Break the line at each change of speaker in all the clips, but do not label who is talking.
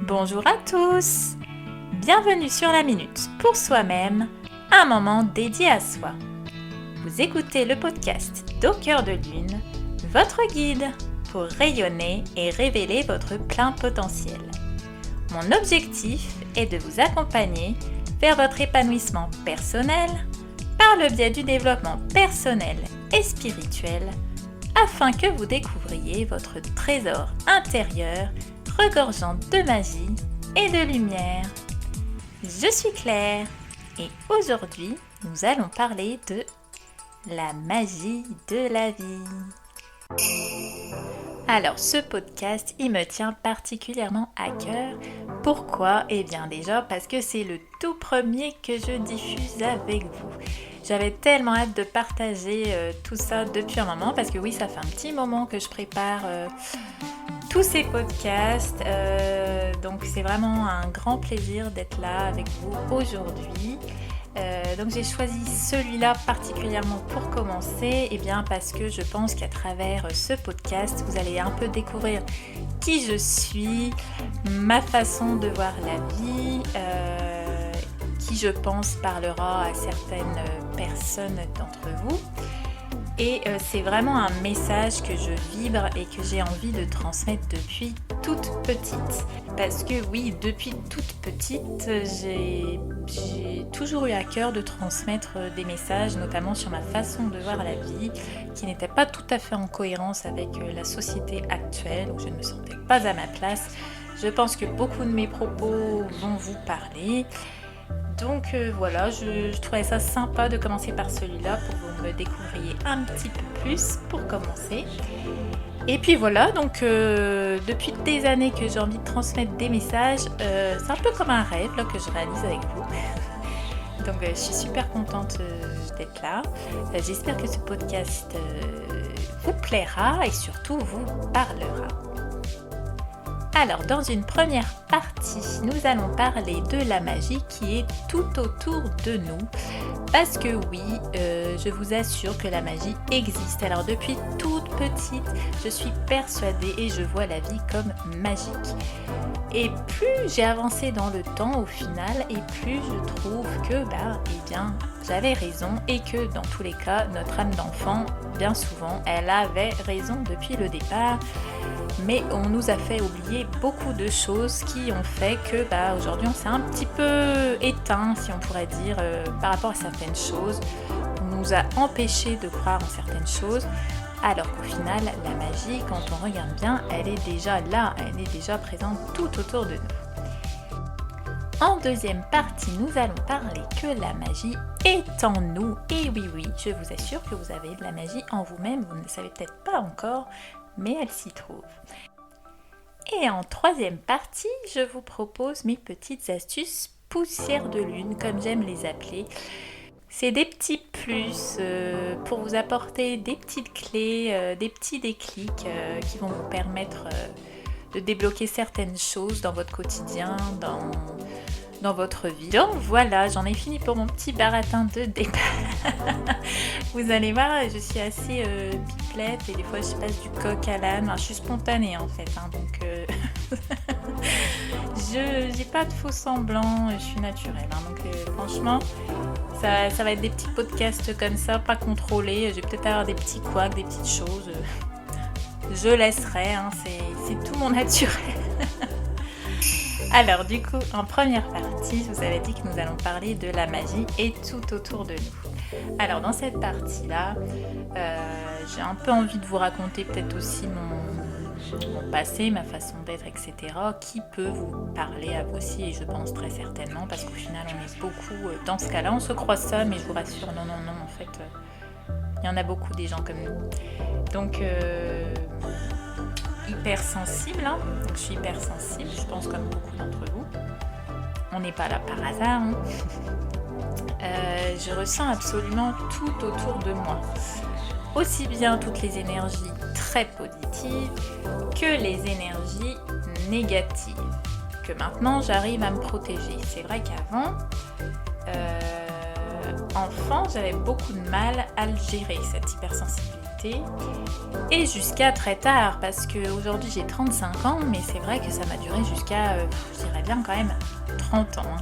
Bonjour à tous! Bienvenue sur la Minute pour soi-même, un moment dédié à soi. Vous écoutez le podcast d'Au cœur de lune, votre guide pour rayonner et révéler votre plein potentiel. Mon objectif est de vous accompagner vers votre épanouissement personnel par le biais du développement personnel et spirituel afin que vous découvriez votre trésor intérieur regorgeant de magie et de lumière. Je suis Claire et aujourd'hui nous allons parler de la magie de la vie. Alors ce podcast, il me tient particulièrement à cœur. Pourquoi ? Eh bien déjà parce que c'est le tout premier que je diffuse avec vous. J'avais tellement hâte de partager tout ça depuis un moment parce que oui, ça fait un petit moment que je prépare tous ces podcasts. Donc c'est vraiment un grand plaisir d'être là avec vous aujourd'hui. Donc j'ai choisi celui-là particulièrement pour commencer, et bien parce que je pense qu'à travers ce podcast, vous allez un peu découvrir qui je suis, ma façon de voir la vie, qui je pense parlera à certaines personnes d'entre vous. Et c'est vraiment un message que je vibre et que j'ai envie de transmettre depuis toute petite. Parce que oui, depuis toute petite, j'ai toujours eu à cœur de transmettre des messages, notamment sur ma façon de voir la vie, qui n'était pas tout à fait en cohérence avec la société actuelle, où je ne me sentais pas à ma place. Je pense que beaucoup de mes propos vont vous parler. Donc voilà, je trouvais ça sympa de commencer par celui-là pour que vous me découvriez un petit peu plus pour commencer. Et puis voilà, donc depuis des années que j'ai envie de transmettre des messages, c'est un peu comme un rêve là, que je réalise avec vous. Donc je suis super contente d'être là. J'espère que ce podcast vous plaira et surtout vous parlera. Alors, dans une première partie, nous allons parler de la magie qui est tout autour de nous. Parce que oui, je vous assure que la magie existe. Alors, depuis toute petite, je suis persuadée et je vois la vie comme magique. Et plus j'ai avancé dans le temps au final, et plus je trouve que, j'avais raison et que dans tous les cas, notre âme d'enfant, bien souvent, elle avait raison depuis le départ. Mais on nous a fait oublier beaucoup de choses qui ont fait que aujourd'hui on s'est un petit peu éteint, si on pourrait dire, par rapport à certaines choses. On nous a empêchés de croire en certaines choses, alors qu'au final, la magie, quand on regarde bien, elle est déjà là, elle est déjà présente tout autour de nous. En deuxième partie, nous allons parler que la magie est en nous. Et oui, je vous assure que vous avez de la magie en vous-même, vous ne le savez peut-être pas encore, mais elle s'y trouve. Et en troisième partie, je vous propose mes petites astuces poussières de lune, comme j'aime les appeler. C'est des petits plus pour vous apporter des petites clés, des petits déclics qui vont vous permettre de débloquer certaines choses dans votre quotidien, dans votre vie. Donc voilà, j'en ai fini pour mon petit baratin de départ. Vous allez voir, je suis assez pipelette et des fois je passe du coq à l'âne. Je suis spontanée en fait, donc je n'ai pas de faux semblants, je suis naturelle. Donc franchement, ça va être des petits podcasts comme ça, pas contrôlés. Je vais peut-être avoir des petits couacs, des petites choses. Je laisserai, c'est tout mon naturel. Alors du coup, en première partie, je vous avais dit que nous allons parler de la magie et tout autour de nous. Alors dans cette partie-là, j'ai un peu envie de vous raconter peut-être aussi mon passé, ma façon d'être, etc. qui peut vous parler à vous aussi, et je pense très certainement, parce qu'au final on est beaucoup dans ce cas-là, on se croit ça, mais je vous rassure, non, en fait, il y en a beaucoup des gens comme nous. Donc hypersensible, donc je suis hypersensible, je pense comme beaucoup d'entre vous. On n'est pas là par hasard. Je ressens absolument tout autour de moi. Aussi bien toutes les énergies très positives que les énergies négatives. Que maintenant j'arrive à me protéger. C'est vrai qu'avant, enfant, j'avais beaucoup de mal à le gérer, cette hypersensibilité. Et jusqu'à très tard, parce qu'aujourd'hui j'ai 35 ans, mais c'est vrai que ça m'a duré jusqu'à, je dirais bien quand même, 30 ans.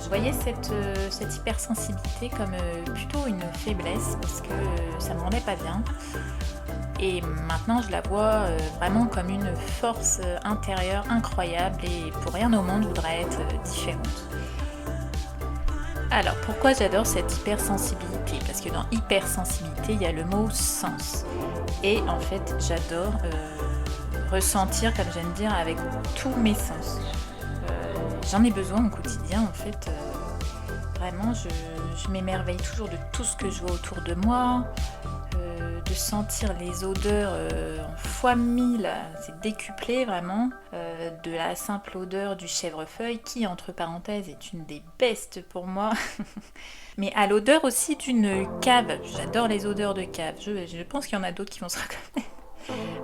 Je voyais cette hypersensibilité comme plutôt une faiblesse, parce que ça me rendait pas bien. Et maintenant, je la vois vraiment comme une force intérieure incroyable et pour rien au monde, je voudrais être différente. Alors, pourquoi j'adore cette hypersensibilité ? Parce que dans hypersensibilité, il y a le mot sens. Et en fait, j'adore ressentir, comme j'aime dire, avec tous mes sens. J'en ai besoin au quotidien, en fait. Vraiment, je m'émerveille toujours de tout ce que je vois autour de moi. De sentir les odeurs en fois 1000, c'est décuplé vraiment, de la simple odeur du chèvrefeuille qui, entre parenthèses, est une des bestes pour moi, mais à l'odeur aussi d'une cave. J'adore les odeurs de cave, je pense qu'il y en a d'autres qui vont se reconnaître,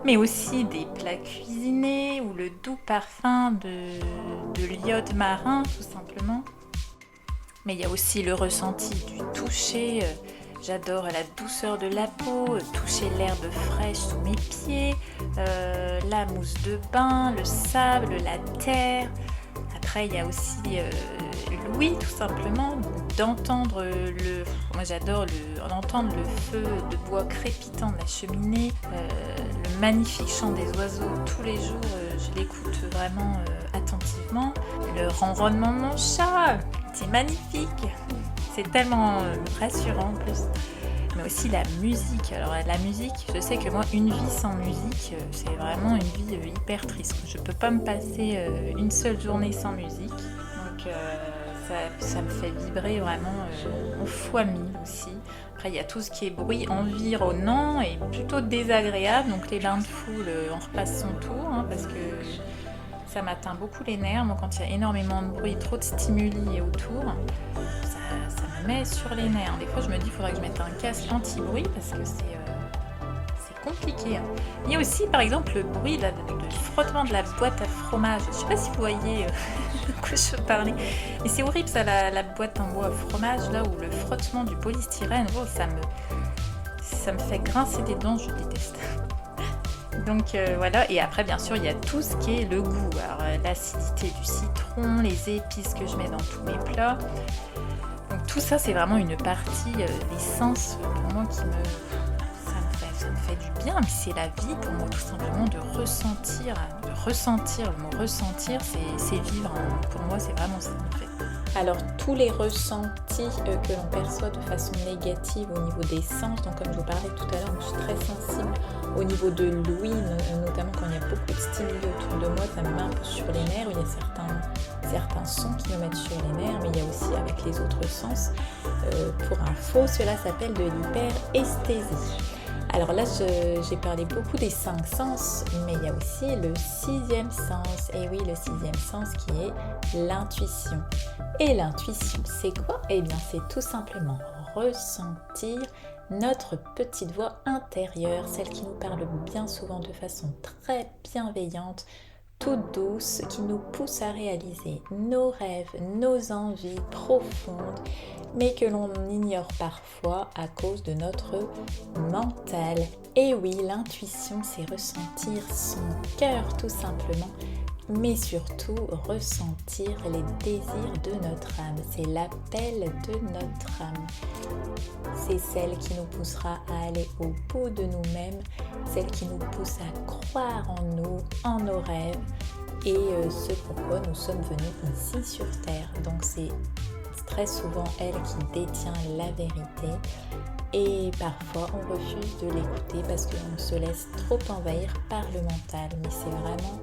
mais aussi des plats cuisinés ou le doux parfum de l'iode marin tout simplement. Mais il y a aussi le ressenti du toucher. J'adore la douceur de la peau, toucher l'herbe fraîche sous mes pieds, la mousse de bain, le sable, la terre. Après, il y a aussi l'ouïe, tout simplement, d'entendre moi j'adore d'entendre le feu de bois crépitant de la cheminée, le magnifique chant des oiseaux tous les jours, je l'écoute vraiment attentivement. Le ronronnement de mon chat, c'est magnifique. C'est tellement rassurant en plus. Mais aussi la musique. Alors la musique, je sais que moi, une vie sans musique, c'est vraiment une vie hyper triste. Je peux pas me passer une seule journée sans musique. Donc ça me fait vibrer vraiment en fois 1000 aussi. Après, il y a tout ce qui est bruit environnant et plutôt désagréable. Donc les bains de foule, on repasse son tour, parce que ça m'atteint beaucoup les nerfs. Donc quand il y a énormément de bruit, trop de stimuli autour, ça me met sur les nerfs. Des fois, je me dis qu'il faudrait que je mette un casque anti-bruit parce que c'est compliqué. Il y a aussi, par exemple, le bruit du frottement de la boîte à fromage. Je ne sais pas si vous voyez de quoi je veux parler. Mais c'est horrible, ça, la boîte en bois à fromage, là, où le frottement du polystyrène, ça me fait grincer des dents, je déteste. Donc voilà, et après bien sûr il y a tout ce qui est le goût. Alors l'acidité du citron, les épices que je mets dans tous mes plats. Donc tout ça c'est vraiment une partie des sens pour moi ça me fait du bien, mais c'est la vie pour moi tout simplement de ressentir. Le mot ressentir c'est vivre, pour moi c'est vraiment ça en fait. Alors tous les ressentis que l'on perçoit de façon négative au niveau des sens, donc comme je vous parlais tout à l'heure, je suis très sensible au niveau de l'ouïe, notamment quand il y a beaucoup de stimuli autour de moi, ça me met un peu sur les nerfs. Il y a certains sons qui me mettent sur les nerfs, mais il y a aussi avec les autres sens. Pour info, cela s'appelle de l'hyperesthésie. Alors là, j'ai parlé beaucoup des 5 sens, mais il y a aussi le 6e sens. Et oui, le 6e sens qui est l'intuition. Et l'intuition, c'est quoi ? Eh bien, c'est tout simplement ressentir notre petite voix intérieure, celle qui nous parle bien souvent de façon très bienveillante, toute douce, qui nous pousse à réaliser nos rêves, nos envies profondes, mais que l'on ignore parfois à cause de notre mental. Et oui, l'intuition, c'est ressentir son cœur tout simplement, mais surtout ressentir les désirs de notre âme. C'est l'appel de notre âme. C'est celle qui nous poussera à aller au bout de nous-mêmes, celle qui nous pousse à croire en nous, en nos rêves et ce pourquoi nous sommes venus ici sur Terre. Donc c'est très souvent elle qui détient la vérité et parfois on refuse de l'écouter parce qu'on se laisse trop envahir par le mental. Mais c'est vraiment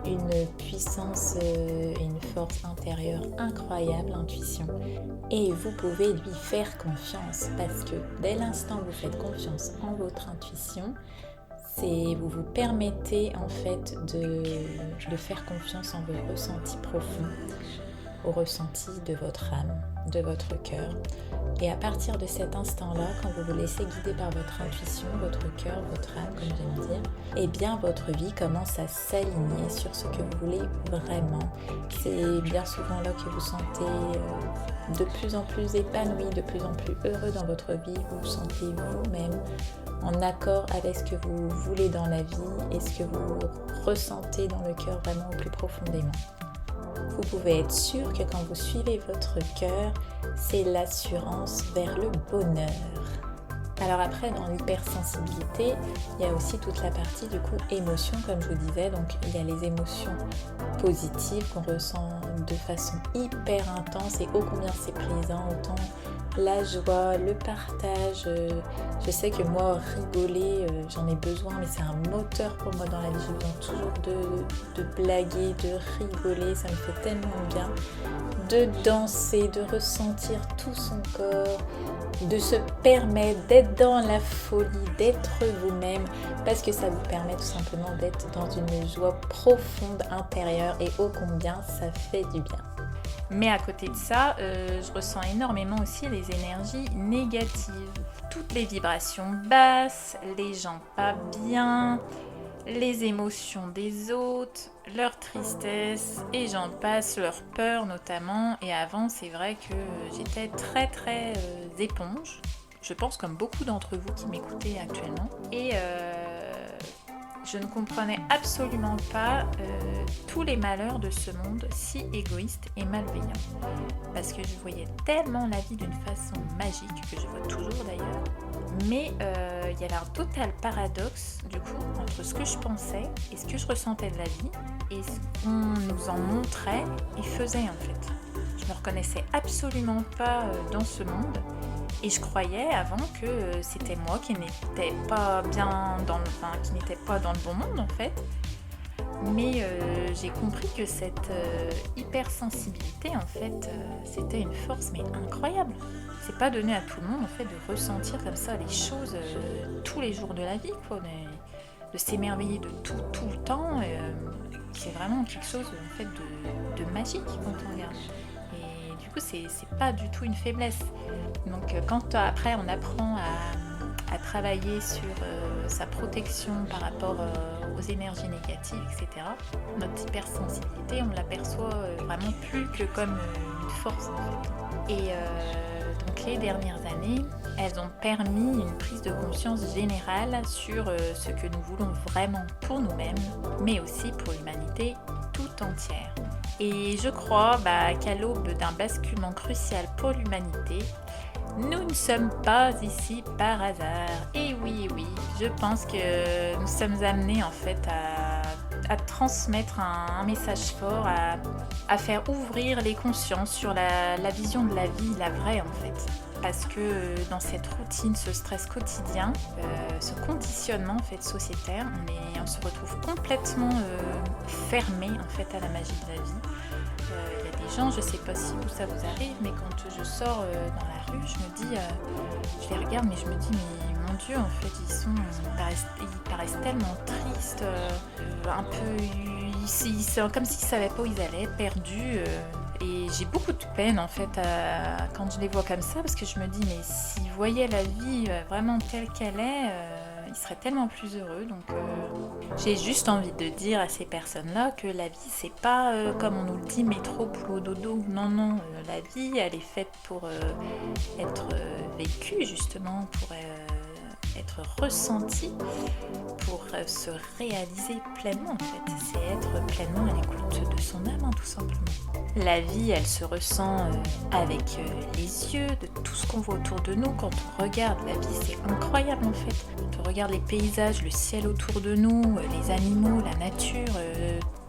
une puissance, une force intérieure incroyable, l'intuition. Et vous pouvez lui faire confiance parce que dès l'instant où vous faites confiance en votre intuition, vous vous permettez en fait de faire confiance en vos ressentis profonds. au ressenti de votre âme, de votre cœur. Et à partir de cet instant-là, quand vous vous laissez guider par votre intuition, votre cœur, votre âme, comme j'aime dire, eh bien votre vie commence à s'aligner sur ce que vous voulez vraiment. C'est bien souvent là que vous sentez de plus en plus épanoui, de plus en plus heureux dans votre vie. Vous vous sentez vous-même en accord avec ce que vous voulez dans la vie et ce que vous ressentez dans le cœur vraiment au plus profondément. Vous pouvez être sûr que quand vous suivez votre cœur, c'est l'assurance vers le bonheur. Alors après, dans l'hypersensibilité, il y a aussi toute la partie du coup émotion, comme je vous disais. Donc il y a les émotions positives qu'on ressent de façon hyper intense et ô combien c'est présent, autant la joie, le partage. Je sais que moi, rigoler, j'en ai besoin, mais c'est un moteur pour moi dans la vie. J'ai besoin toujours de blaguer, de rigoler, ça me fait tellement bien. De danser, de ressentir tout son corps, de se permettre d'être dans la folie, d'être vous-même, parce que ça vous permet tout simplement d'être dans une joie profonde intérieure et ô combien ça fait du bien. Mais à côté de ça, je ressens énormément aussi les énergies négatives. Toutes les vibrations basses, les gens pas bien, les émotions des autres, leur tristesse et j'en passe, leur peur notamment. Et avant, c'est vrai que j'étais très éponge. Je pense comme beaucoup d'entre vous qui m'écoutez actuellement. Et je ne comprenais absolument pas tous les malheurs de ce monde si égoïste et malveillant. Parce que je voyais tellement la vie d'une façon magique, que je vois toujours d'ailleurs. Mais il y avait un total paradoxe du coup entre ce que je pensais et ce que je ressentais de la vie et ce qu'on nous en montrait et faisait en fait. Je me reconnaissais absolument pas dans ce monde. Et je croyais avant que c'était moi qui n'étais pas bien qui n'était pas dans le bon monde en fait. Mais j'ai compris que cette hypersensibilité en fait, c'était une force mais incroyable. C'est pas donné à tout le monde en fait de ressentir comme ça les choses tous les jours de la vie, quoi, de s'émerveiller de tout le temps. C'est vraiment quelque chose en fait de magique quand on regarde. Du coup, c'est pas du tout une faiblesse. Donc, quand après on apprend à travailler sur sa protection par rapport aux énergies négatives, etc., notre hypersensibilité, on l'aperçoit vraiment plus que comme une force en fait. Et donc, les dernières années, elles ont permis une prise de conscience générale sur ce que nous voulons vraiment pour nous-mêmes, mais aussi pour l'humanité tout entière. Et je crois qu'à l'aube d'un basculement crucial pour l'humanité, nous ne sommes pas ici par hasard. Et oui, je pense que nous sommes amenés en fait à transmettre un message fort, à faire ouvrir les consciences sur la vision de la vie, la vraie en fait. Parce que dans cette routine, ce stress quotidien, ce conditionnement en fait sociétaire, on se retrouve complètement fermé en fait à la magie de la vie. Il y a des gens, je sais pas si ça vous arrive, mais quand je sors dans la rue, je me dis, je les regarde, mais je me dis, mais mon Dieu, en fait, ils paraissent tellement tristes, un peu, c'est comme s'ils savaient pas où ils allaient, perdus. Et j'ai beaucoup de peine en fait quand je les vois comme ça, parce que je me dis mais s'ils voyaient la vie vraiment telle qu'elle est, ils seraient tellement plus heureux. Donc j'ai juste envie de dire à ces personnes-là que la vie c'est pas comme on nous le dit métro boulot dodo. Non, la vie elle est faite pour être vécue justement, pour être ressentie, pour se réaliser pleinement en fait. C'est être pleinement à l'écoute de son âme, tout simplement. La vie, elle se ressent avec les yeux, de tout ce qu'on voit autour de nous. Quand on regarde la vie, c'est incroyable en fait. Quand on regarde les paysages, le ciel autour de nous, les animaux, la nature,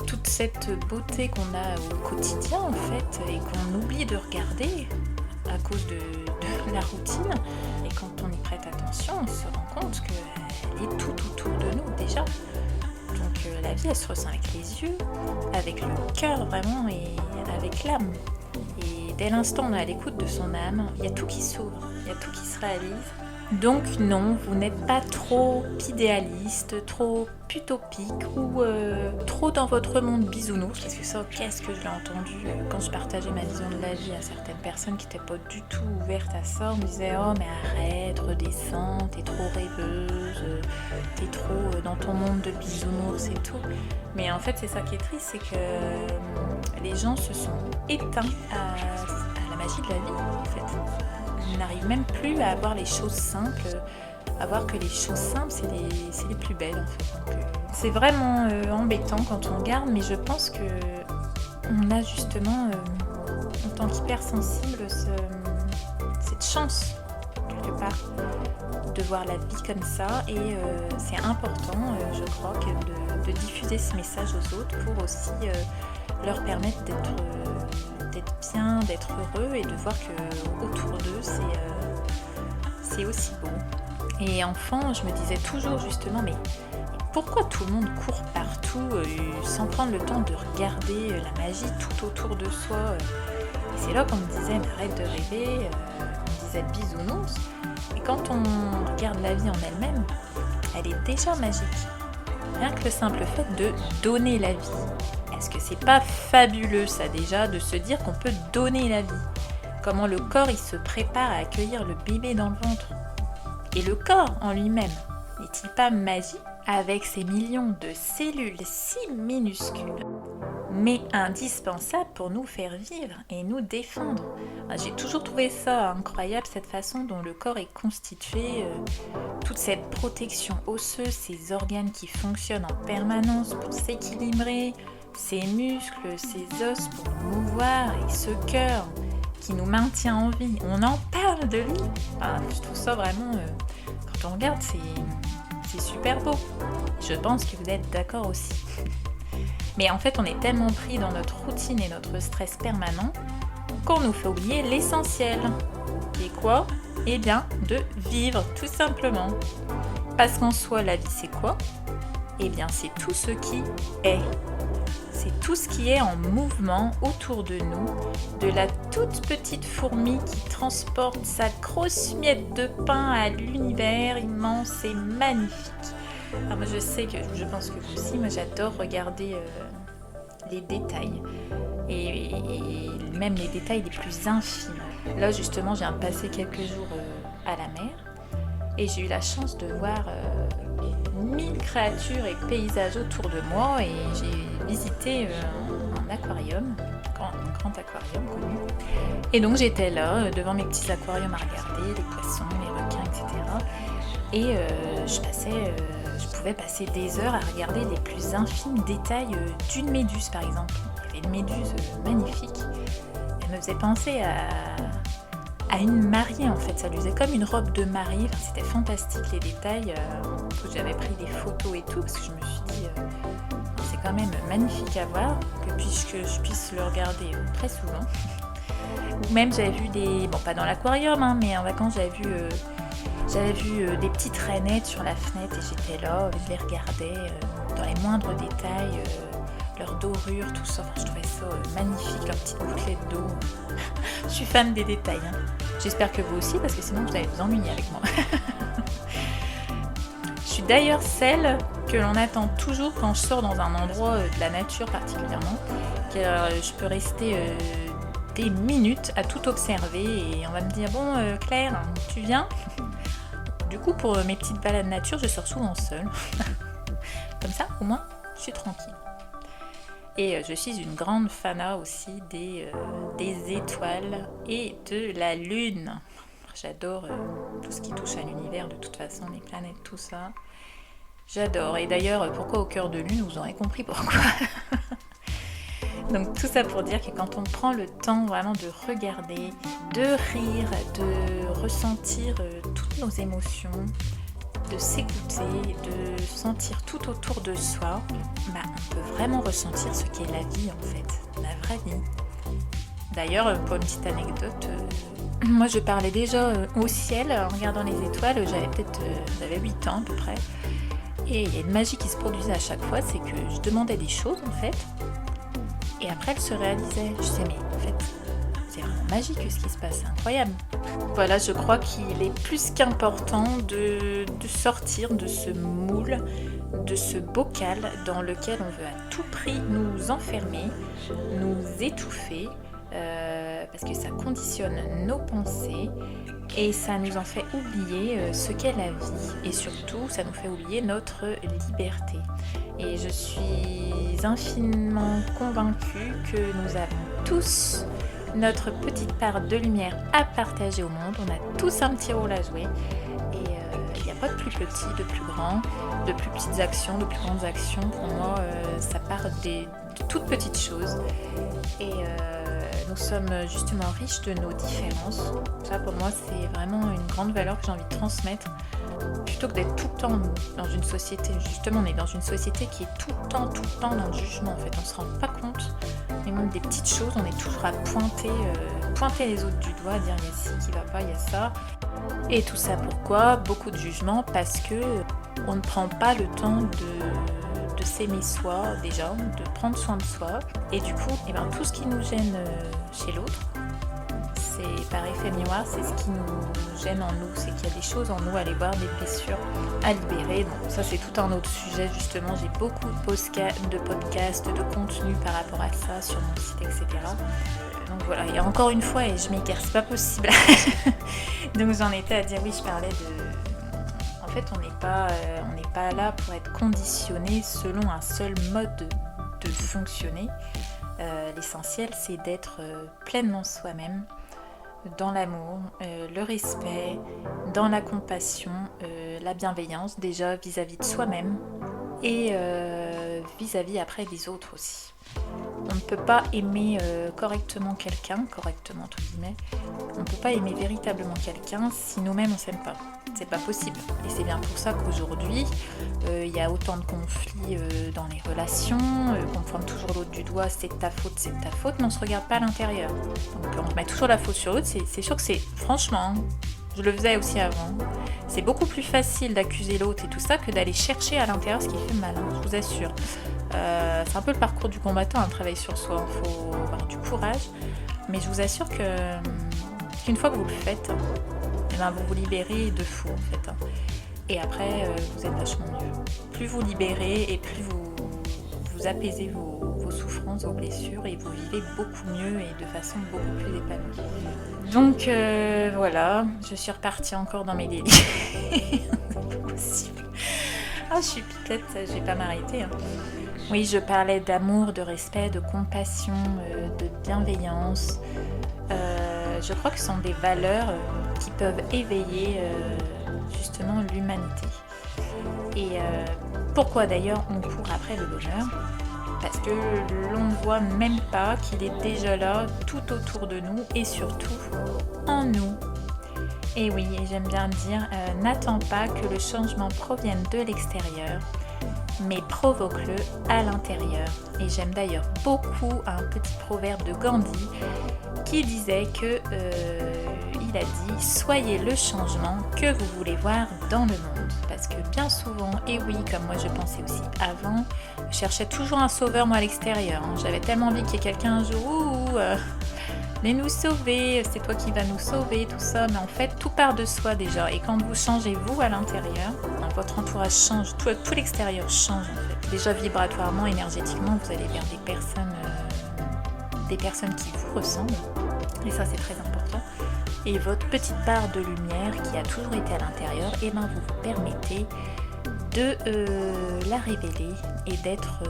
toute cette beauté qu'on a au quotidien en fait, et qu'on oublie de regarder à cause de la routine. Et quand on y prête attention, on se rend compte qu'elle est tout autour de nous déjà. Donc la vie, elle se ressent avec les yeux, avec le cœur vraiment et avec l'âme. Et dès l'instant où on est à l'écoute de son âme, il y a tout qui s'ouvre. il y a tout qui se réalise. Donc non, vous n'êtes pas trop idéaliste, trop utopique ou trop dans votre monde bisounours, parce que ça, qu'est-ce que je l'ai entendu quand je partageais ma vision de la vie à certaines personnes qui n'étaient pas du tout ouvertes à ça. On me disait oh mais arrête, redescends, t'es trop rêveuse, t'es trop dans ton monde de bisounours et tout. Mais en fait c'est ça qui est triste, c'est que les gens se sont éteints à la magie de la vie en fait. Ils n'arrivent même plus à voir les choses simples, à voir que les choses simples, c'est les plus belles en fait. Donc, c'est vraiment embêtant quand on regarde, mais je pense que on a justement, en tant qu'hypersensible, cette chance, quelque part, de voir la vie comme ça. Et c'est important, je crois, de diffuser ce message aux autres pour aussi leur permettre d'être bien, d'être heureux et de voir que autour d'eux c'est aussi beau. Et enfant, je me disais toujours justement, mais pourquoi tout le monde court partout sans prendre le temps de regarder la magie tout autour de soi Et c'est là qu'on me disait, mais arrête de rêver, on me disait bisounours. Et quand on regarde la vie en elle-même, elle est déjà magique. Rien que le simple fait de donner la vie. Est-ce que c'est pas fabuleux ça déjà de se dire qu'on peut donner la vie? Comment le corps il se prépare à accueillir le bébé dans le ventre? Et le corps en lui-même, n'est-il pas magique avec ses millions de cellules si minuscules, mais indispensables pour nous faire vivre et nous défendre? J'ai toujours trouvé ça incroyable, cette façon dont le corps est constitué, toute cette protection osseuse, ces organes qui fonctionnent en permanence pour s'équilibrer, ces muscles, ces os pour nous mouvoir et ce cœur qui nous maintient en vie. On en parle de lui. Je trouve ça vraiment, quand on regarde, c'est super beau. Je pense que vous êtes d'accord aussi. Mais en fait, on est tellement pris dans notre routine et notre stress permanent qu'on nous fait oublier l'essentiel. Et quoi? Eh bien, de vivre, tout simplement. Parce qu'en soi, la vie, c'est quoi? Eh bien, c'est tout ce qui est. C'est tout ce qui est en mouvement autour de nous, de la toute petite fourmi qui transporte sa grosse miette de pain à l'univers immense et magnifique. Alors moi je pense que vous aussi, moi j'adore regarder les détails et même les détails les plus infimes. Là justement, je viens de passer quelques jours à la mer et j'ai eu la chance de voir 1000 créatures et paysages autour de moi et j'ai visité un aquarium, un grand aquarium connu. Et donc j'étais là devant mes petits aquariums à regarder les poissons, les requins, etc. Et je pouvais passer des heures à regarder les plus infimes détails d'une méduse par exemple. Il y avait une méduse magnifique. Elle me faisait penser à une mariée en fait, ça lui faisait comme une robe de mariée, c'était fantastique les détails, j'avais pris des photos et tout parce que je me suis dit c'est quand même magnifique à voir, que je puisse le regarder très souvent. Ou même j'avais vu pas dans l'aquarium mais en vacances j'avais vu des petites rainettes sur la fenêtre et j'étais là, je les regardais dans les moindres détails, leur dorure, tout ça, je trouvais ça magnifique, leurs petites gouttelettes d'eau. Je suis fan des détails. J'espère que vous aussi, parce que sinon vous allez vous ennuyer avec moi. Je suis d'ailleurs celle que l'on attend toujours quand je sors dans un endroit de la nature particulièrement, car je peux rester des minutes à tout observer et on va me dire bon Claire, tu viens? Du coup pour mes petites balades nature, je sors souvent seule. Comme ça au moins je suis tranquille. Et je suis une grande fana aussi des étoiles et de la lune. J'adore tout ce qui touche à l'univers, de toute façon, les planètes, tout ça. J'adore. Et d'ailleurs, pourquoi au cœur de lune? Vous aurez compris pourquoi. Donc tout ça pour dire que quand on prend le temps vraiment de regarder, de rire, de ressentir toutes nos émotions, de s'écouter, de sentir tout autour de soi, on peut vraiment ressentir ce qu'est la vie en fait, la vraie vie. D'ailleurs, pour une petite anecdote, moi je parlais déjà au ciel en regardant les étoiles, j'avais 8 ans à peu près, et il y a une magie qui se produisait à chaque fois, c'est que je demandais des choses en fait, et après elles se réalisaient. Je disais mais en fait, c'est vraiment magique ce qui se passe, c'est incroyable. Voilà, je crois qu'il est plus qu'important de sortir de ce moule, de ce bocal dans lequel on veut à tout prix nous enfermer, nous étouffer, parce que ça conditionne nos pensées et ça nous en fait oublier ce qu'est la vie et surtout ça nous fait oublier notre liberté. Et je suis infiniment convaincue que nous avons tous notre petite part de lumière à partager au monde. On a tous un petit rôle à jouer et il n'y a pas de plus petit, de plus grand, de plus petites actions, de plus grandes actions. Pour moi, ça part de toutes petites choses et nous sommes justement riches de nos différences. Ça, pour moi, c'est vraiment une grande valeur que j'ai envie de transmettre. Plutôt que d'être tout le temps dans une société, justement, on est dans une société qui est tout le temps dans le jugement. En fait, on se rend pas compte, mais même des petites choses, on est toujours à pointer les autres du doigt, à dire il y a ci qui va pas, il y a ça. Et tout ça pourquoi ? Beaucoup de jugement parce que on ne prend pas le temps de s'aimer soi déjà, de prendre soin de soi. Et du coup, tout ce qui nous gêne chez l'autre, c'est par effet miroir, c'est ce qui nous gêne en nous, c'est qu'il y a des choses en nous à aller voir, des blessures à libérer. Donc ça c'est tout un autre sujet justement, j'ai beaucoup de podcasts, de contenu par rapport à ça sur mon site, etc. Donc voilà, et encore une fois, et je m'écarte, c'est pas possible. Donc j'en étais à dire oui, je parlais de... En fait, on n'est pas là pour être conditionné selon un seul mode de fonctionner. L'essentiel, c'est d'être pleinement soi-même, dans l'amour, le respect, dans la compassion, la bienveillance, déjà vis-à-vis de soi-même et vis-à-vis après des autres aussi. On ne peut pas aimer correctement quelqu'un, correctement entre guillemets, on ne peut pas aimer véritablement quelqu'un si nous-mêmes on ne s'aime pas. C'est pas possible. Et c'est bien pour ça qu'aujourd'hui, il y a autant de conflits dans les relations, qu'on pointe toujours l'autre du doigt, c'est de ta faute, mais on ne se regarde pas à l'intérieur. Donc on met toujours la faute sur l'autre, c'est sûr que c'est, franchement, je le faisais aussi avant, c'est beaucoup plus facile d'accuser l'autre et tout ça que d'aller chercher à l'intérieur ce qui fait mal, hein, je vous assure. C'est un peu le parcours du combattant, un travail sur soi, il faut avoir du courage, mais je vous assure qu'une fois que vous le faites, vous vous libérez de fou en fait. Et après, vous êtes vachement mieux. Plus vous libérez et plus vous apaisez vos souffrances, vos blessures et vous vivez beaucoup mieux et de façon beaucoup plus épanouie. Donc voilà, je suis repartie encore dans mes délires. C'est pas possible. Ah, je suis pipette, je vais pas m'arrêter. Hein. Oui, je parlais d'amour, de respect, de compassion, de bienveillance. Je crois que ce sont des valeurs qui peuvent éveiller justement l'humanité. Et pourquoi d'ailleurs on court après le bonheur ? Parce que l'on ne voit même pas qu'il est déjà là, tout autour de nous et surtout en nous. Et oui, et j'aime bien dire, n'attends pas que le changement provienne de l'extérieur, mais provoque-le à l'intérieur. Et j'aime d'ailleurs beaucoup un petit proverbe de Gandhi qui disait que il a dit « Soyez le changement que vous voulez voir dans le monde ». Parce que bien souvent, et oui, comme moi je pensais aussi avant, je cherchais toujours un sauveur moi à l'extérieur. Hein. J'avais tellement envie qu'il y ait quelqu'un un jour venez nous sauver, c'est toi qui vas nous sauver, tout ça. Mais en fait, tout part de soi déjà. Et quand vous changez vous à l'intérieur, votre entourage change, tout l'extérieur change en fait. Déjà vibratoirement, énergétiquement, vous allez vers des personnes qui vous ressemblent. Et ça, c'est très important. Et votre petite part de lumière qui a toujours été à l'intérieur, et vous vous permettez de la révéler et d'être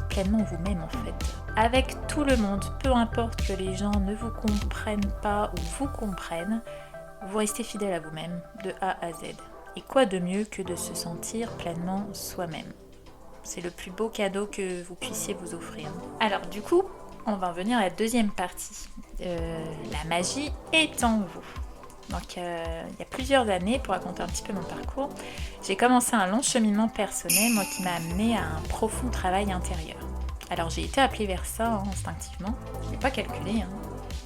pleinement vous-même en fait. Avec tout le monde, peu importe que les gens ne vous comprennent pas ou vous comprennent, vous restez fidèle à vous-même de A à Z. Et quoi de mieux que de se sentir pleinement soi-même ? C'est le plus beau cadeau que vous puissiez vous offrir. Alors du coup, on va en venir à la deuxième partie. La magie est en vous. Donc il y a plusieurs années, pour raconter un petit peu mon parcours, j'ai commencé un long cheminement personnel, moi qui m'a amené à un profond travail intérieur. Alors j'ai été appelée vers ça instinctivement, je n'ai pas calculé.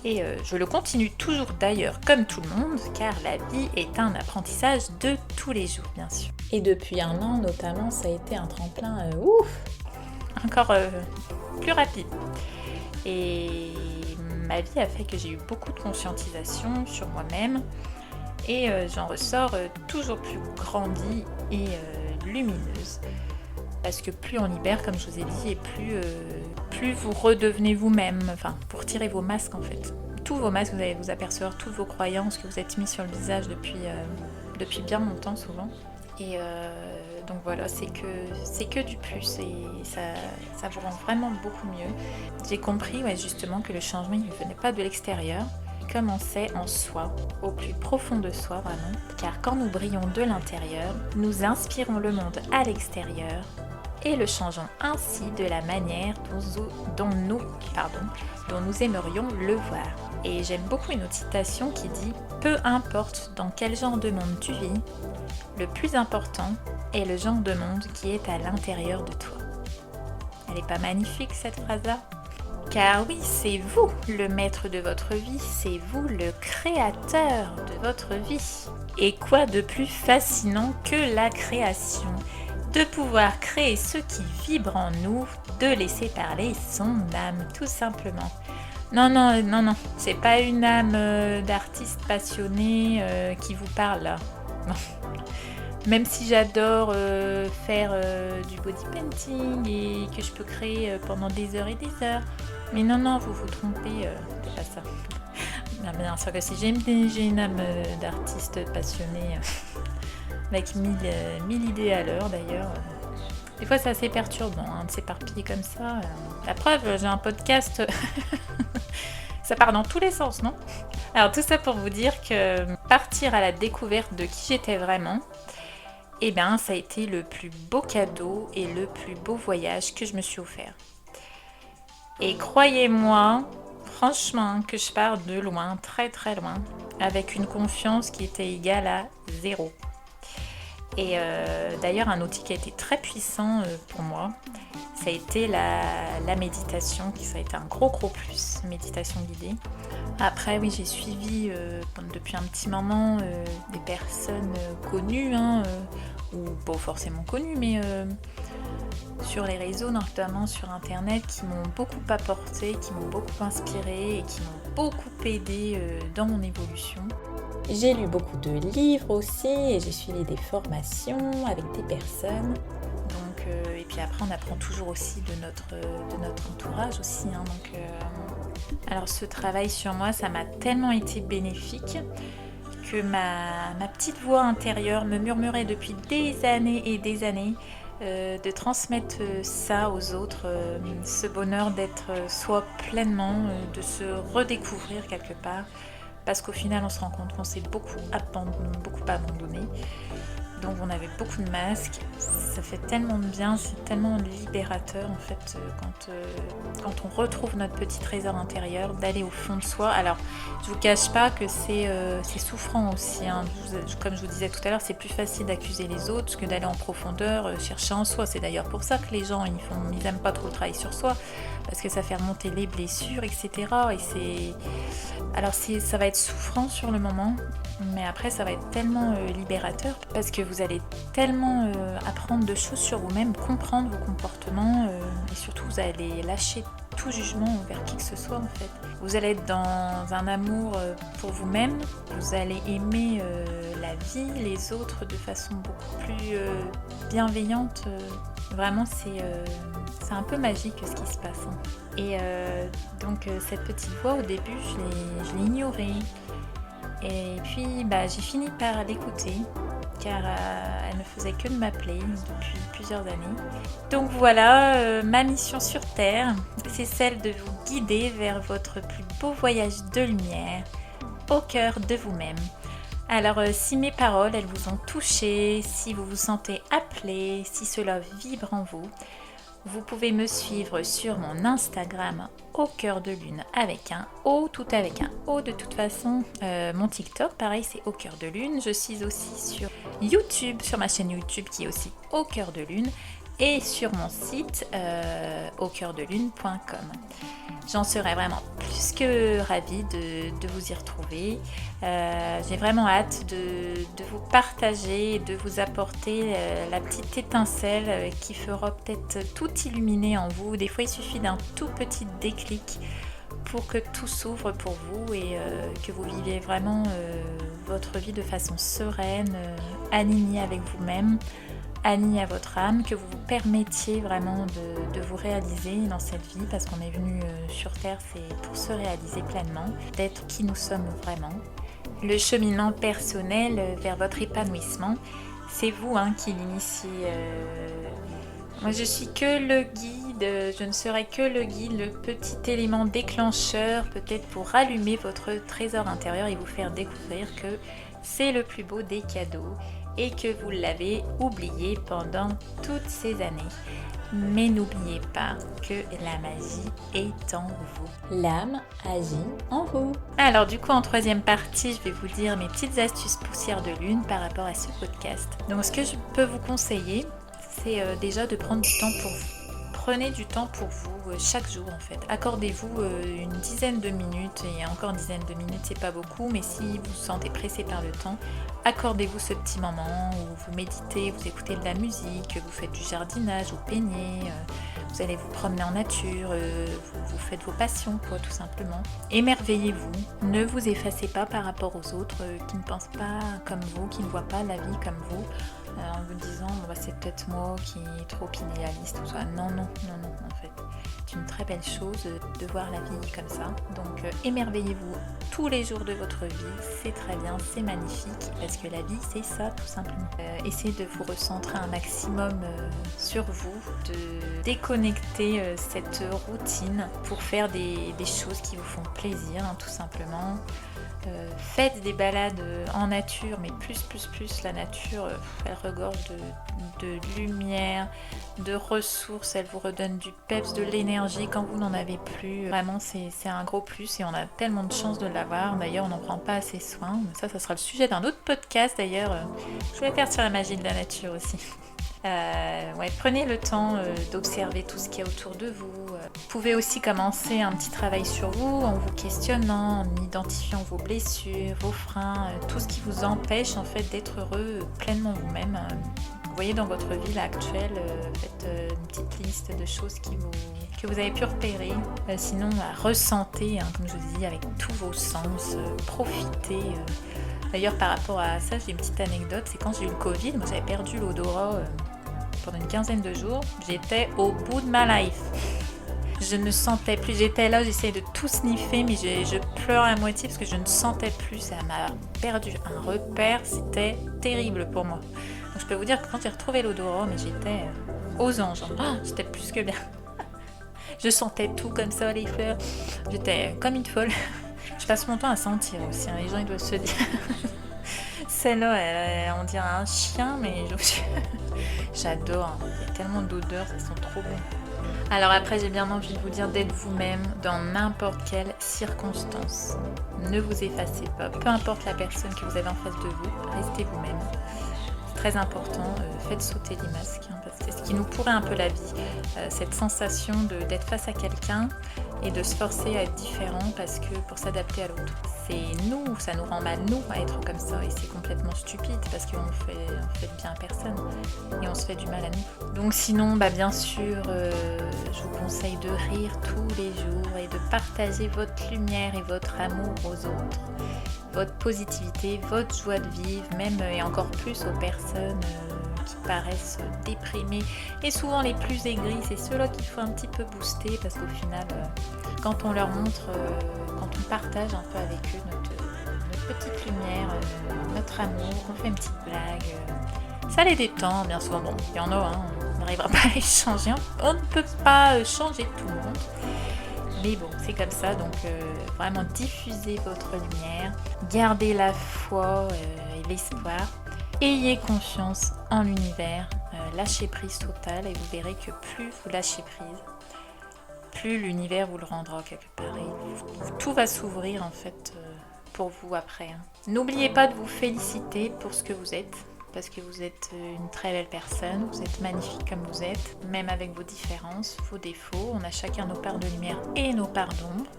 Et je le continue toujours d'ailleurs comme tout le monde, car la vie est un apprentissage de tous les jours bien sûr. Et depuis un an notamment, ça a été un tremplin encore plus rapide. Et ma vie a fait que j'ai eu beaucoup de conscientisation sur moi-même et j'en ressors toujours plus grandie et lumineuse. Parce que plus on libère, comme je vous ai dit, et plus vous redevenez vous-même, enfin, pour tirer vos masques en fait. Tous vos masques, vous allez vous apercevoir, toutes vos croyances que vous êtes mis sur le visage depuis bien longtemps souvent. Et donc voilà, c'est que du plus et ça vous rend vraiment beaucoup mieux. J'ai compris justement que le changement il ne venait pas de l'extérieur, il commençait en soi, au plus profond de soi vraiment. Car quand nous brillons de l'intérieur, nous inspirons le monde à l'extérieur et le changeons ainsi de la manière dont nous aimerions le voir. Et j'aime beaucoup une autre citation qui dit « Peu importe dans quel genre de monde tu vis, le plus important est le genre de monde qui est à l'intérieur de toi. » Elle n'est pas magnifique cette phrase-là ? Car oui, c'est vous le maître de votre vie, c'est vous le créateur de votre vie. Et quoi de plus fascinant que la création ? De pouvoir créer ce qui vibre en nous, de laisser parler son âme, tout simplement. Non, c'est pas une âme d'artiste passionné qui vous parle là. Non. Même si j'adore faire du body painting et que je peux créer pendant des heures et des heures. Mais non, vous vous trompez, c'est pas ça. Bien sûr que si j'ai une âme d'artiste passionné avec 1000 idées à l'heure d'ailleurs. Des fois c'est assez perturbant de s'éparpiller comme ça. La preuve, j'ai un podcast, ça part dans tous les sens, non ? Alors tout ça pour vous dire que partir à la découverte de qui j'étais vraiment, eh bien ça a été le plus beau cadeau et le plus beau voyage que je me suis offert. Et croyez-moi, franchement, que je pars de loin, très très loin, avec une confiance qui était égale à 0. Et d'ailleurs, un outil qui a été très puissant pour moi, ça a été la méditation, qui ça a été un gros plus, méditation guidée. Après, oui, j'ai suivi depuis un petit moment des personnes connues, ou pas forcément connues, mais sur les réseaux, notamment sur internet, qui m'ont beaucoup apporté, qui m'ont beaucoup inspiré et qui m'ont beaucoup aidé dans mon évolution. J'ai lu beaucoup de livres aussi et j'ai suivi des formations avec des personnes. Donc, et puis après, on apprend toujours aussi de notre entourage aussi. Alors ce travail sur moi, ça m'a tellement été bénéfique que ma petite voix intérieure me murmurait depuis des années et des années de transmettre ça aux autres, ce bonheur d'être soi pleinement, de se redécouvrir quelque part. Parce qu'au final, on se rend compte qu'on s'est beaucoup abandonné. Donc on avait beaucoup de masques. Ça fait tellement de bien, c'est tellement libérateur en fait quand on retrouve notre petit trésor intérieur, d'aller au fond de soi. Alors je vous cache pas que c'est souffrant aussi. Comme je vous disais tout à l'heure, c'est plus facile d'accuser les autres que d'aller en profondeur, chercher en soi. C'est d'ailleurs pour ça que les gens ils aiment pas trop le travail sur soi, parce que ça fait remonter les blessures, etc. Et ça va être souffrant sur le moment, mais après ça va être tellement libérateur, parce que vous allez tellement apprendre de choses sur vous-même, comprendre vos comportements, et surtout vous allez lâcher tout jugement envers qui que ce soit en fait. Vous allez être dans un amour pour vous-même, vous allez aimer la vie, les autres de façon beaucoup plus bienveillante. Vraiment c'est un peu magique ce qui se passe. Et donc cette petite voix au début je l'ai ignorée. Et puis j'ai fini par l'écouter, car elle ne faisait que de m'appeler depuis plusieurs années. Donc voilà, ma mission sur Terre, c'est celle de vous guider vers votre plus beau voyage de lumière, au cœur de vous-même. Alors si mes paroles, elles vous ont touché, si vous vous sentez appelé, si cela vibre en vous, vous pouvez me suivre sur mon Instagram au cœur de lune avec un O, tout avec un O de toute façon. Mon TikTok, pareil, c'est au cœur de lune. Je suis aussi sur YouTube, sur ma chaîne YouTube qui est aussi au cœur de lune. Et sur mon site aucoeurdelune.com. J'en serais vraiment plus que ravie de vous y retrouver. J'ai vraiment hâte de vous partager, de vous apporter la petite étincelle qui fera peut-être tout illuminer en vous. Des fois, il suffit d'un tout petit déclic pour que tout s'ouvre pour vous et que vous viviez vraiment votre vie de façon sereine, alignée avec vous-même, alignée à votre âme, que vous vous permettiez vraiment de vous réaliser dans cette vie, parce qu'on est venu sur Terre, c'est pour se réaliser pleinement, d'être qui nous sommes vraiment. Le cheminement personnel vers votre épanouissement, c'est vous qui l'initiez. Moi, je suis que le guide, je ne serai que le guide, le petit élément déclencheur, peut-être pour rallumer votre trésor intérieur et vous faire découvrir que c'est le plus beau des cadeaux et que vous l'avez oublié pendant toutes ces années. Mais n'oubliez pas que la magie est en vous. L'âme agit en vous. Alors du coup, en troisième partie, je vais vous dire mes petites astuces poussières de lune par rapport à ce podcast. Donc ce que je peux vous conseiller, c'est déjà de prendre du temps pour vous. Prenez du temps pour vous chaque jour en fait. Accordez-vous une dizaine de minutes, et encore une dizaine de minutes c'est pas beaucoup, mais si vous vous sentez pressé par le temps, accordez-vous ce petit moment où vous méditez, vous écoutez de la musique, vous faites du jardinage, vous peignez, vous allez vous promener en nature, vous faites vos passions quoi, tout simplement. Émerveillez-vous, ne vous effacez pas par rapport aux autres qui ne pensent pas comme vous, qui ne voient pas la vie comme vous. En vous disant c'est peut-être moi qui est trop idéaliste ou ça. Non, en fait. C'est une très belle chose de voir la vie comme ça. Donc émerveillez-vous tous les jours de votre vie, c'est très bien, c'est magnifique, parce que la vie c'est ça tout simplement. Essayez de vous recentrer un maximum sur vous, de déconnecter cette routine pour faire des choses qui vous font plaisir, tout simplement. Faites des balades en nature, mais plus la nature, elle regorge de lumière, de ressources, elle vous redonne du peps, de l'énergie quand vous n'en avez plus. Vraiment c'est un gros plus et on a tellement de chance de l'avoir. D'ailleurs on n'en prend pas assez soin, ça sera le sujet d'un autre podcast d'ailleurs. Je vais faire sur la magie de la nature aussi. Prenez le temps d'observer tout ce qu'il y a autour de vous. Vous pouvez aussi commencer un petit travail sur vous en vous questionnant, en identifiant vos blessures, vos freins, tout ce qui vous empêche en fait d'être heureux pleinement vous-même. Vous voyez dans votre vie là, actuelle, faites une petite liste de choses que vous avez pu repérer. Sinon, ressentez, comme je vous dis, avec tous vos sens, profitez. D'ailleurs, par rapport à ça, j'ai une petite anecdote. C'est quand j'ai eu le Covid, moi j'avais perdu l'odorat pendant une quinzaine de jours. J'étais au bout de ma life. Je ne sentais plus. J'étais là, j'essayais de tout sniffer, mais je pleurais à moitié parce que je ne sentais plus. Ça m'a perdu un repère. C'était terrible pour moi. Donc je peux vous dire que quand j'ai retrouvé l'odorat, mais j'étais aux anges. J'étais plus que bien. Je sentais tout comme ça, les fleurs. J'étais comme une folle. Je passe mon temps à sentir aussi, les gens ils doivent se dire celle-là on dirait un chien, mais j'adore, il y a tellement d'odeurs, ça sent trop bon. Alors après j'ai bien envie de vous dire d'être vous-même dans n'importe quelle circonstance. Ne vous effacez pas, peu importe la personne que vous avez en face de vous, restez vous-même. C'est très important, faites sauter les masques, parce que c'est ce qui nous pourrit un peu la vie, cette sensation d'être face à quelqu'un et de se forcer à être différent parce que pour s'adapter à l'autre. C'est nous, ça nous rend mal nous à être comme ça et c'est complètement stupide parce qu'on fait de bien à personne et on se fait du mal à nous. Donc sinon, bien sûr, je vous conseille de rire tous les jours et de partager votre lumière et votre amour aux autres, votre positivité, votre joie de vivre, même et encore plus aux personnes qui paraissent déprimés et souvent les plus aigris, c'est ceux-là qu'il faut un petit peu booster parce qu'au final, quand on leur montre, quand on partage un peu avec eux notre petite lumière, notre amour, on fait une petite blague, ça les détend bien souvent. Bon, il y en a, on n'arrivera pas à les changer, on ne peut pas changer tout le monde. Mais bon, c'est comme ça, donc vraiment diffusez votre lumière, gardez la foi et l'espoir. Ayez confiance en l'univers, lâchez prise totale et vous verrez que plus vous lâchez prise, plus l'univers vous le rendra quelque part et tout va s'ouvrir en fait pour vous après. N'oubliez pas de vous féliciter pour ce que vous êtes, parce que vous êtes une très belle personne, vous êtes magnifique comme vous êtes, même avec vos différences, vos défauts, on a chacun nos parts de lumière et nos parts d'ombre.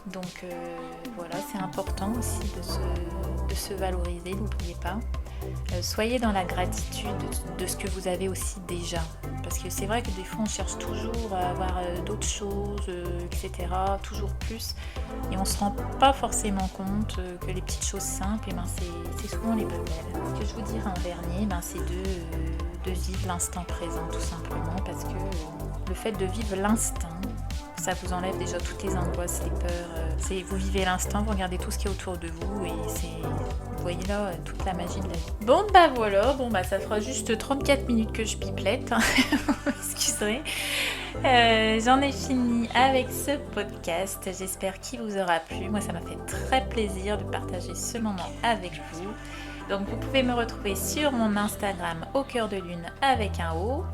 Donc voilà, c'est important aussi de se valoriser, n'oubliez pas. Soyez dans la gratitude de ce que vous avez aussi déjà. Parce que c'est vrai que des fois on cherche toujours à avoir d'autres choses, etc. Toujours plus. Et on ne se rend pas forcément compte que les petites choses simples, c'est souvent les plus belles. Ce que je vous dirais en dernier, c'est de vivre l'instant présent tout simplement. Parce que le fait de vivre l'instant, ça vous enlève déjà toutes les angoisses, les peurs. Vous vivez l'instant, vous regardez tout ce qui est autour de vous et vous voyez là toute la magie de la vie. Bon voilà, ça fera juste 34 minutes que je pipelette, vous m'excuserez. J'en ai fini avec ce podcast, j'espère qu'il vous aura plu. Moi ça m'a fait très plaisir de partager ce moment avec vous. Donc vous pouvez me retrouver sur mon Instagram au cœur de lune avec un O,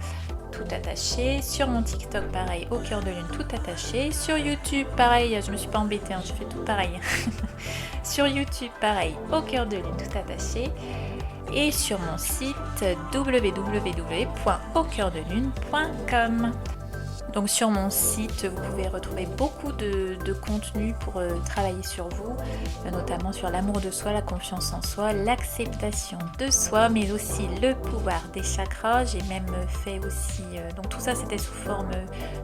tout attaché, sur mon TikTok pareil au cœur de lune tout attaché, sur YouTube pareil, je me suis pas embêtée, je fais tout pareil. Sur YouTube pareil au cœur de lune tout attaché et sur mon site www.aucoeurdelune.com. Donc sur mon site vous pouvez retrouver beaucoup de contenu pour travailler sur vous, notamment sur l'amour de soi, la confiance en soi, l'acceptation de soi, mais aussi le pouvoir des chakras. J'ai même fait aussi, donc tout ça c'était sous forme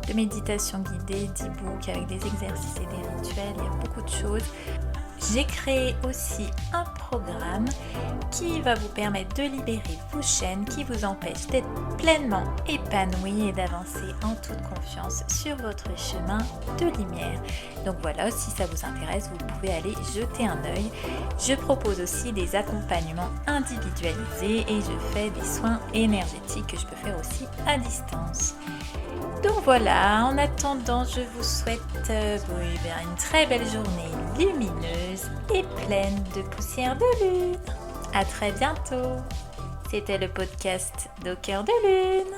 de méditation guidée, d'e-book avec des exercices et des rituels, il y a beaucoup de choses. J'ai créé aussi un programme qui va vous permettre de libérer vos chaînes qui vous empêchent d'être pleinement épanoui et d'avancer en toute confiance sur votre chemin de lumière. Donc voilà, si ça vous intéresse, vous pouvez aller jeter un œil. Je propose aussi des accompagnements individualisés et je fais des soins énergétiques que je peux faire aussi à distance. Donc voilà, en attendant, je vous souhaite une très belle journée lumineuse et pleine de poussière de lune. À très bientôt. C'était le podcast d'Au cœur de lune.